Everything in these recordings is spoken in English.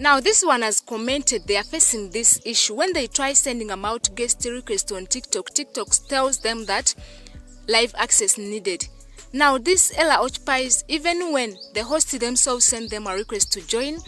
Now this one has commented they are facing this issue. When they try sending a mouth guest request on TikTok, TikTok tells them that live access needed. Now this error occupies even when the host themselves send them a request to join,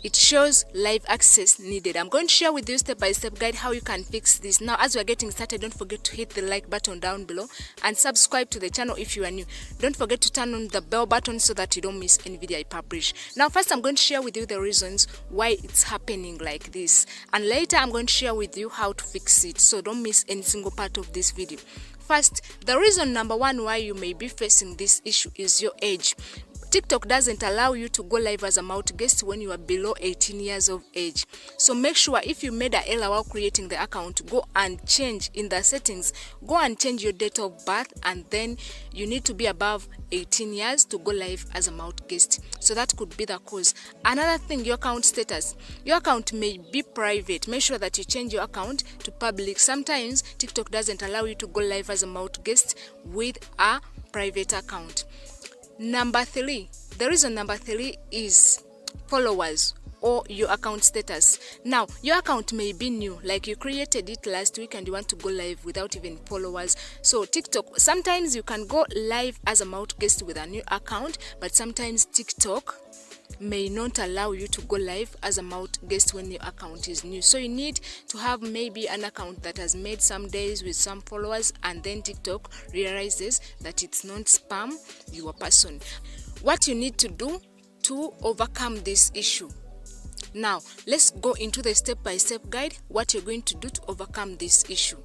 it shows live access needed. I'm going to share with you step-by-step guide how you can fix this. Now as we're getting started, don't forget to hit the like button down below and subscribe to the channel if you are new. Don't forget to turn on the bell button so that you don't miss any video I publish. Now first I'm going to share with you the reasons why it's happening like this, and later I'm going to share with you how to fix it, so don't miss any single part of this video. First, the reason number one why you may be facing this issue is your age. TikTok doesn't allow you to go live as a mouth guest when you are below 18 years of age. So make sure if you made an error while creating the account, go and change in the settings. Go and change your date of birth, and then you need to be above 18 years to go live as a mouth guest. So that could be the cause. Another thing, your account status. Your account may be private. Make sure that you change your account to public. Sometimes TikTok doesn't allow you to go live as a mouth guest with a private account. Number 3, the reason number 3 is followers or your account status. Now your account may be new, like you created it last week and you want to go live without even followers. So TikTok, sometimes you can go live as a mouth guest with a new account, but sometimes TikTok may not allow you to go live as a mouth guest when your account is new. So you need to have maybe an account that has made some days with some followers, and then TikTok realizes that it's not spam your person. What you need to do to overcome this issue. Now let's go into the step-by-step guide what you're going to do to overcome this issue.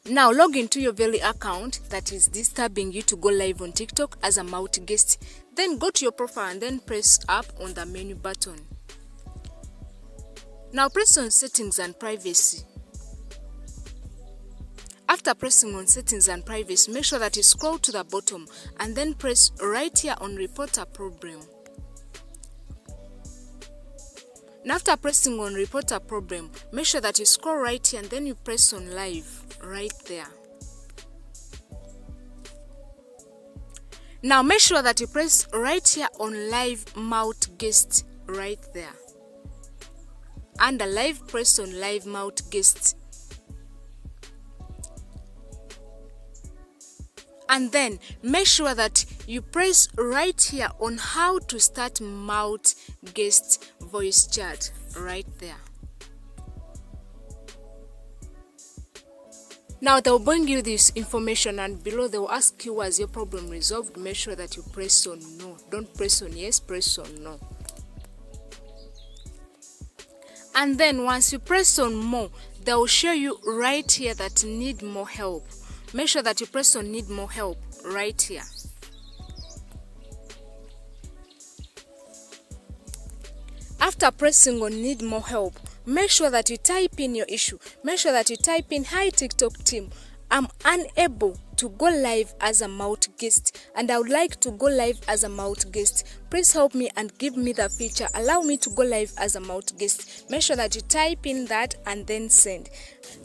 Now log into your very account that is disturbing you to go live on TikTok as a mouth guest. Then go to your profile and then press up on the menu button. Now press on settings and privacy. After pressing on settings and privacy, make sure that you scroll to the bottom and then press right here on report a problem. Now after pressing on report a problem, make sure that you scroll right here and then you press on live right there. Now make sure that you press right here on live mouth guest right there. Under live, press on live mouth guest. And then make sure that you press right here on how to start mouth guest voice chat right there. Now they'll bring you this information, and below they will ask you, was your problem resolved? Make sure that you press on no. Don't press on yes, press on no. And then once you press on more, they will show you right here that need more help. Make sure that you press on need more help right here. After pressing on need more help, make sure that you type in your issue. Make sure that you type in, hi TikTok team, I'm unable to go live as a mouth guest and I would like to go live as a mouth guest. Please help me and give me the feature. Allow me to go live as a mouth guest. Make sure that you type in that and then send.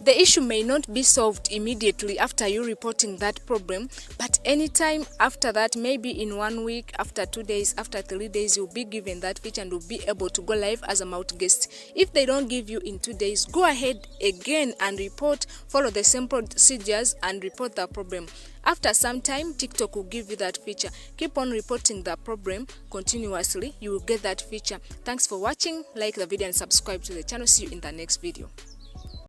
The issue may not be solved immediately after you reporting that problem, but anytime after that, maybe in 1 week, after 2 days, after 3 days, you'll be given that feature and will be able to go live as a mouth guest. If they don't give you in 2 days, go ahead again and report, follow the same procedures and report the problem. After some time, TikTok will give you that feature. Keep on reporting the problem continuously. You will get that feature. Thanks for watching. Like the video and subscribe to the channel. See you in the next video.